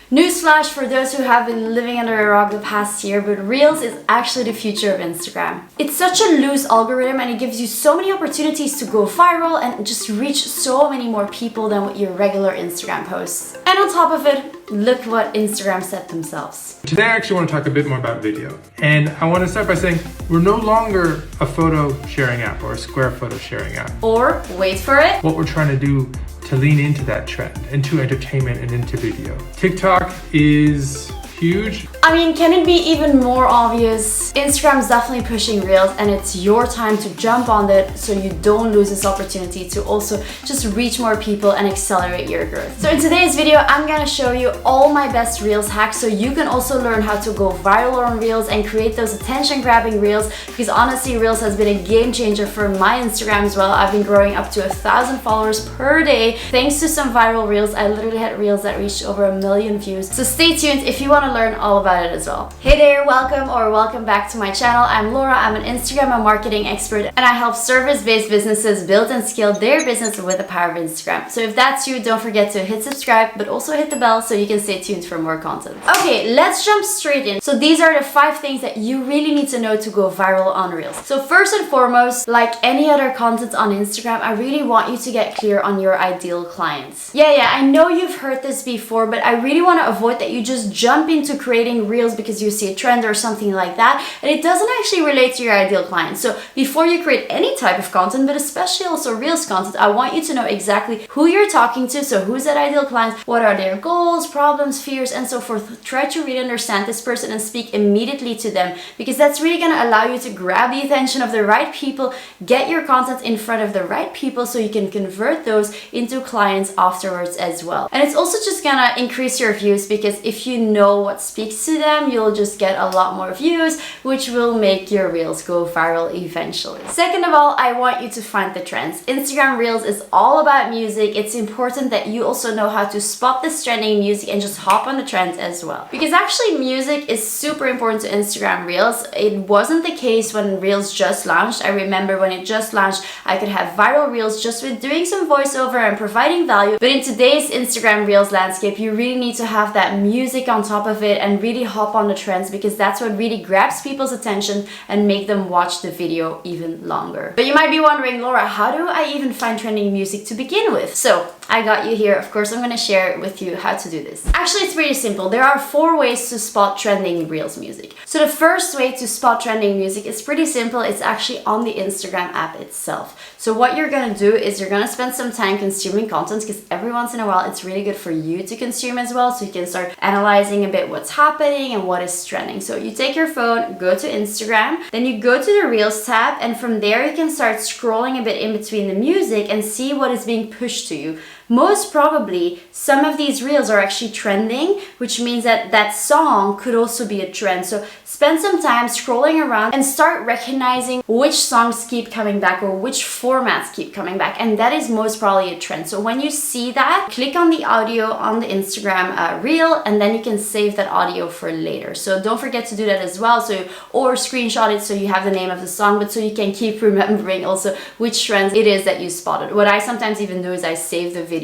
Newsflash for those who have been living under a rock the past year, but Reels is actually the future of Instagram. It's such a loose algorithm and it gives you so many opportunities to go viral and just reach so many more people than with your regular Instagram posts. And on top of it, look what Instagram said themselves. Today I actually want to talk a bit more about video. And I want to start by saying we're no longer a photo sharing app or a square photo sharing app. Or, wait for it, what we're trying to do to lean into that trend, into entertainment and into video. TikTok is huge. I mean, can it be even more obvious? Instagram's definitely pushing Reels and it's your time to jump on it so you don't lose this opportunity to also just reach more people and accelerate your growth. So in today's video, I'm gonna show you all my best Reels hacks so you can also learn how to go viral on Reels and create those attention-grabbing Reels, because honestly, Reels has been a game changer for my Instagram as well. I've been growing up to 1,000 followers per day thanks to some viral Reels. I literally had Reels that reached over 1 million views. So stay tuned if you want to learn all about it as well. Hey there, welcome back to my channel. I'm Laura, I'm an Instagram and marketing expert and I help service-based businesses build and scale their business with the power of Instagram. So if that's you, don't forget to hit subscribe, but also hit the bell so you can stay tuned for more content. Okay, let's jump straight in. So these are the 5 things that you really need to know to go viral on Reels. So first and foremost, like any other content on Instagram, I really want you to get clear on your ideal clients. Yeah, I know you've heard this before, but I really want to avoid that you just jump into creating Reels because you see a trend or something like that and it doesn't actually relate to your ideal client. So before you create any type of content, but especially also Reels content, I want you to know exactly who you're talking to. So who's that ideal client, what are their goals, problems, fears, and so forth. Try to really understand this person and speak immediately to them, because that's really going to allow you to grab the attention of the right people, get your content in front of the right people so you can convert those into clients afterwards as well. And it's also just gonna increase your views, because if you know what speaks to them, you'll just get a lot more views, which will make your Reels go viral eventually. Second of all, I want you to find the trends. Instagram Reels is all about music. It's important that you also know how to spot this trending music and just hop on the trends as well, because actually music is super important to Instagram Reels. It wasn't the case when Reels just launched. I remember when it just launched, I could have viral Reels just with doing some voiceover and providing value, but in today's Instagram Reels landscape, you really need to have that music on top of it and really hop on the trends, because that's what really grabs people's attention and make them watch the video even longer. But you might be wondering, Laura, how do I even find trending music to begin with? So I got you here. Of course, I'm going to share with you how to do this. Actually, it's pretty simple. There are 4 ways to spot trending Reels music. So the first way to spot trending music is pretty simple. It's actually on the Instagram app itself. So what you're going to do is you're going to spend some time consuming content, because every once in a while it's really good for you to consume as well, so you can start analyzing a bit what's happening and what is trending. So you take your phone, go to Instagram, then you go to the Reels tab, and from there you can start scrolling a bit in between the music and see what is being pushed to you. Most probably, some of these Reels are actually trending, which means that that song could also be a trend. So spend some time scrolling around and start recognizing which songs keep coming back or which formats keep coming back. And that is most probably a trend. So when you see that, click on the audio on the Instagram Reel, and then you can save that audio for later. So don't forget to do that as well. So, or screenshot it so you have the name of the song, but so you can keep remembering also which trends it is that you spotted. What I sometimes even do is I save the video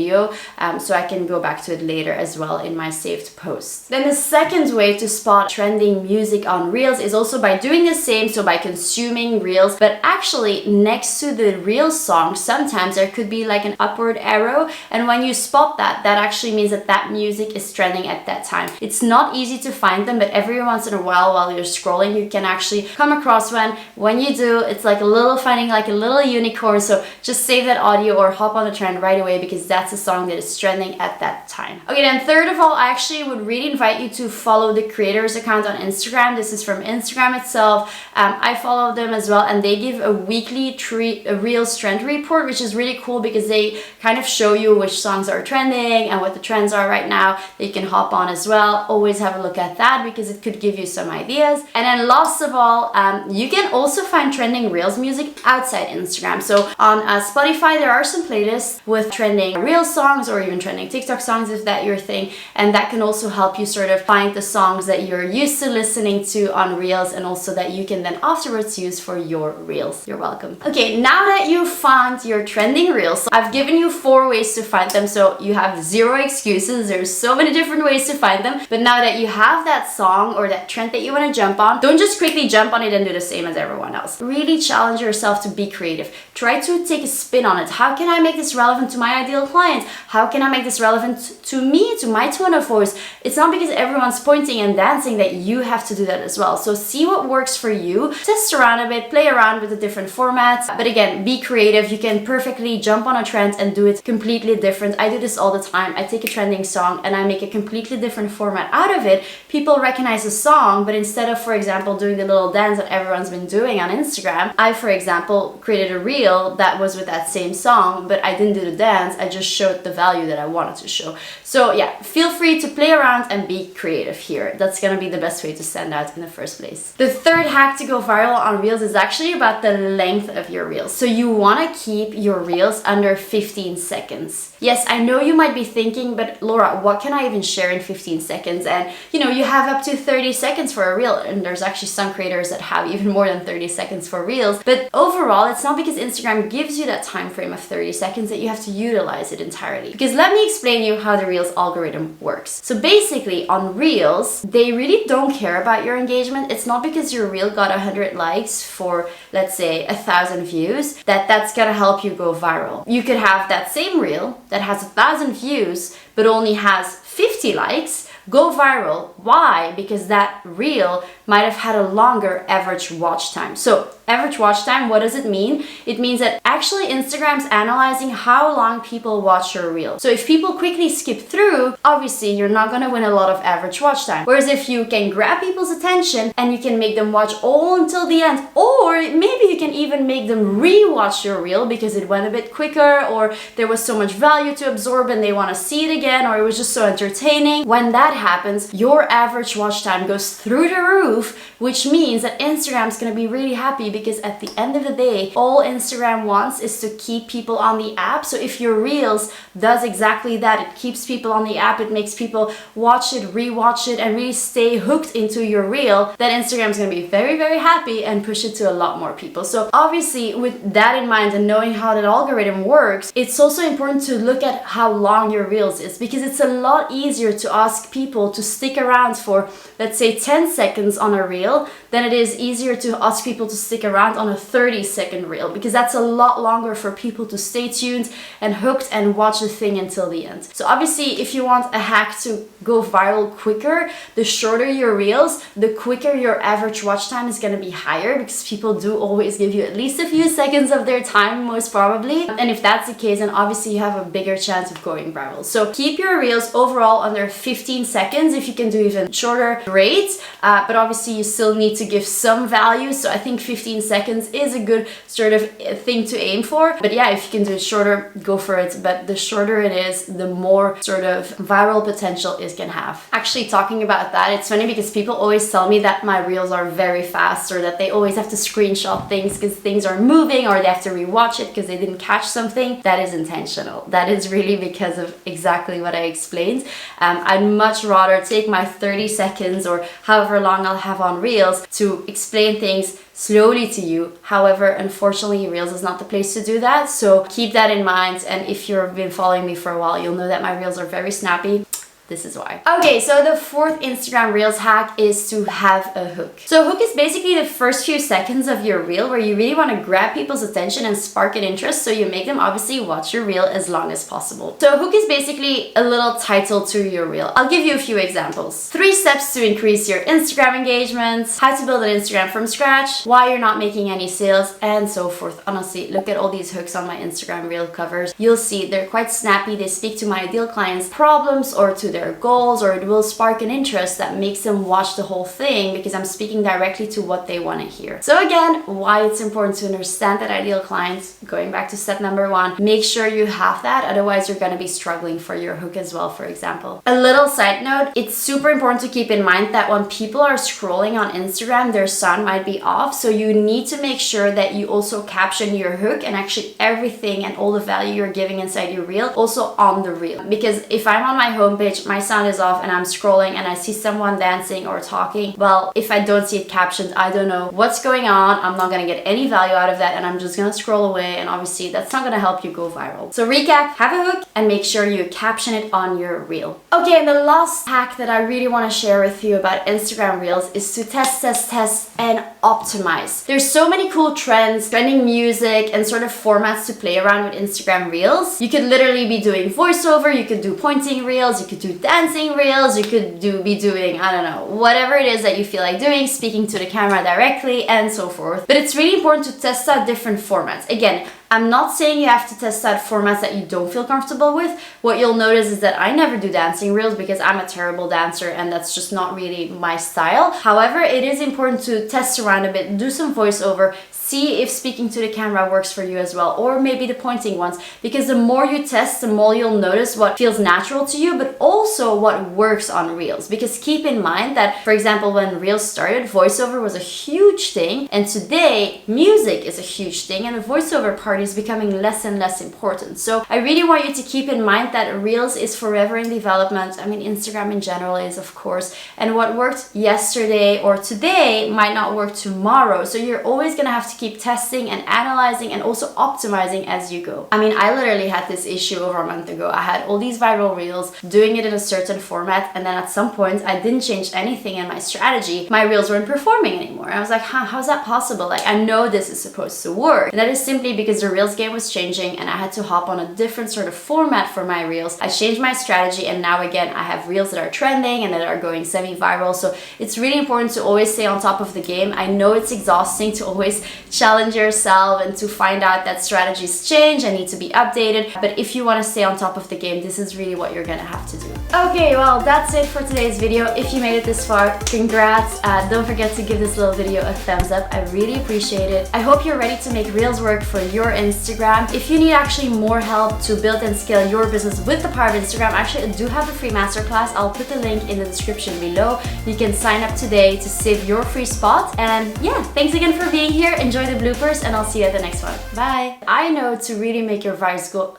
so I can go back to it later as well in my saved posts. Then the second way to spot trending music on Reels is also by doing the same, so by consuming Reels, but actually next to the Reels song sometimes there could be like an upward arrow, and when you spot that, that actually means that that music is trending at that time. It's not easy to find them, but every once in a while you're scrolling, you can actually come across one. When you do, it's like finding like a little unicorn, so just save that audio or hop on the trend right away, because that's a song that is trending at that time. Okay, then third of all, I actually would really invite you to follow the creators account on Instagram. This is from Instagram itself. I follow them as well, and they give a weekly Reels trend report, which is really cool because they kind of show you which songs are trending and what the trends are right now that you can hop on as well. Always have a look at that because it could give you some ideas. And then last of all, you can also find trending Reels music outside Instagram. So on Spotify, there are some playlists with trending Reels Reel songs or even trending TikTok songs if that's your thing. And that can also help you sort of find the songs that you're used to listening to on Reels, and also that you can then afterwards use for your Reels. You're welcome. Okay, now that you found your trending Reels, I've given you 4 ways to find them, so you have 0 excuses. There's so many different ways to find them. But now that you have that song or that trend that you want to jump on, don't just quickly jump on it and do the same as everyone else. Really challenge yourself to be creative. Try to take a spin on it. How can I make this relevant to my ideal client? How can I make this relevant to me, to my tone of voice? It's not because everyone's pointing and dancing that you have to do that as well. So see what works for you, test around a bit, play around with the different formats. But again, be creative. You can perfectly jump on a trend and do it completely different. I do this all the time. I take a trending song and I make a completely different format out of it. People recognize the song, but instead of, for example, doing the little dance that everyone's been doing on Instagram, I, for example, created a reel that was with that same song, but I didn't do the dance. I just showed the value that I wanted to show. So yeah, feel free to play around and be creative here. That's gonna be the best way to stand out in the first place. The third hack to go viral on Reels is actually about the length of your Reels. So you wanna keep your Reels under 15 seconds. Yes, I know you might be thinking, but Laura, what can I even share in 15 seconds? And you know, you have up to 30 seconds for a Reel, and there's actually some creators that have even more than 30 seconds for Reels. But overall, it's not because Instagram gives you that time frame of 30 seconds that you have to utilize it entirely. Because let me explain you how the Reels algorithm works. So basically on Reels, they really don't care about your engagement. It's not because your Reel got 100 likes for, let's say, 1,000 views, that's gonna help you go viral. You could have that same Reel that has 1,000 views, but only has 50 likes, go viral. Why? Because that Reel might have had a longer average watch time. So average watch time, what does it mean? It means that actually Instagram's analyzing how long people watch your Reel. So if people quickly skip through, obviously you're not gonna win a lot of average watch time. Whereas if you can grab people's attention and you can make them watch all until the end, or maybe you can even make them re-watch your Reel because it went a bit quicker, or there was so much value to absorb and they wanna see it again, or it was just so entertaining. When that happens, your average watch time goes through the roof, which means that Instagram's gonna be really happy, because at the end of the day, all Instagram wants is to keep people on the app. So if your Reels does exactly that, it keeps people on the app, it makes people watch it, rewatch it, and really stay hooked into your Reel, then Instagram's gonna be very, very happy and push it to a lot more people. So obviously with that in mind and knowing how that algorithm works, it's also important to look at how long your Reels is, because it's a lot easier to ask people to stick around for, let's say, 10 seconds on a Reel than it is easier to ask people to stick around on a 30-second Reel, because that's a lot longer for people to stay tuned and hooked and watch the thing until the end. So obviously, if you want a hack to go viral quicker, the shorter your Reels, the quicker your average watch time is going to be higher, because people do always give you at least a few seconds of their time, most probably. And if that's the case, then obviously you have a bigger chance of going viral. So keep your Reels overall under 15 seconds. If you can do even shorter, great. But obviously you still need to give some value. So I think 15 seconds is a good sort of thing to aim for. But yeah, if you can do it shorter, go for it. But the shorter it is, the more sort of viral potential it can have. Actually, talking about that, it's funny because people always tell me that my Reels are very fast, or that they always have to screenshot things because things are moving, or they have to rewatch it because they didn't catch something. That is intentional. That is really because of exactly what I explained. I'd much rather take my 30 seconds or however long I'll have on Reels to explain things slowly to you. However, unfortunately, Reels is not the place to do that. So keep that in mind. And if you've been following me for a while, you'll know that my Reels are very snappy. This is why. Okay, so the fourth Instagram Reels hack is to have a hook. So a hook is basically the first few seconds of your Reel where you really want to grab people's attention and spark an interest, so you make them obviously watch your Reel as long as possible. So a hook is basically a little title to your Reel. I'll give you a few examples. 3 steps to increase your Instagram engagement, how to build an Instagram from scratch, why you're not making any sales, and so forth. Honestly, look at all these hooks on my Instagram Reel covers. You'll see they're quite snappy. They speak to my ideal clients' problems or to their their goals, or it will spark an interest that makes them watch the whole thing because I'm speaking directly to what they want to hear. So again, why it's important to understand that ideal client, going back to step number 1, make sure you have that, otherwise you're going to be struggling for your hook as well, for example. A little side note, it's super important to keep in mind that when people are scrolling on Instagram, their sound might be off, so you need to make sure that you also caption your hook and actually everything and all the value you're giving inside your reel also on the reel. Because if I'm on my homepage, my sound is off and I'm scrolling and I see someone dancing or talking, well, if I don't see it captioned, I don't know what's going on. I'm not gonna get any value out of that and I'm just gonna scroll away, and obviously that's not gonna help you go viral. So recap, have a hook and make sure you caption it on your reel. Okay, and the last hack that I really want to share with you about Instagram Reels is to test and optimize. There's so many cool trends, trending music and sort of formats to play around with Instagram Reels. You could literally be doing voiceover, you could do pointing reels, you could do dancing reels, you could be doing, I don't know, whatever it is that you feel like doing, speaking to the camera directly and so forth. But it's really important to test out different formats. Again, I'm not saying you have to test out formats that you don't feel comfortable with. What you'll notice is that I never do dancing reels because I'm a terrible dancer and that's just not really my style. However, it is important to test around a bit, do some voiceover, see if speaking to the camera works for you as well, or maybe the pointing ones, because the more you test, the more you'll notice what feels natural to you, but also what works on Reels. Because keep in mind that, for example, when Reels started, voiceover was a huge thing, and today music is a huge thing, and the voiceover part is becoming less and less important. So I really want you to keep in mind that Reels is forever in development. I mean, Instagram in general is, of course, and what worked yesterday or today might not work tomorrow. So you're always gonna have to keep testing and analyzing and also optimizing as you go. I mean, I literally had this issue over a month ago. I had all these viral reels doing it in a certain format, and then at some point I didn't change anything in my strategy. My reels weren't performing anymore. I was like, how's that possible? Like, I know this is supposed to work. And that is simply because the reels game was changing and I had to hop on a different sort of format for my reels. I changed my strategy, and now again I have reels that are trending and that are going semi-viral. So it's really important to always stay on top of the game. I know it's exhausting to always challenge yourself and to find out that strategies change and need to be updated, but if you want to stay on top of the game, this is really what you're gonna have to do. Okay, well, that's it for today's video. If you made it this far, congrats. Don't forget to give this little video a thumbs up. I really appreciate it. I hope you're ready to make Reels work for your Instagram. If you need actually more help to build and scale your business with the power of Instagram, actually I do have a free masterclass. I'll put the link in the description below. You can sign up today to save your free spot. And yeah, thanks again for being here. Enjoy the bloopers and I'll see you at the next one. Bye. I know to really make your vibes go,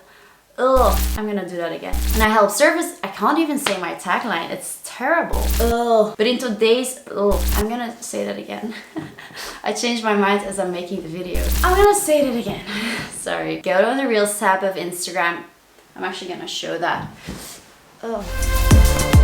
ugh, I'm gonna do that again. And I help service, I can't even say my tagline. It's terrible. Ugh. But in today's, ugh, I'm gonna say that again. I changed my mind as I'm making the video. I'm gonna say that again. Sorry. Go to the Reels tab of Instagram. I'm actually gonna show that. Ugh.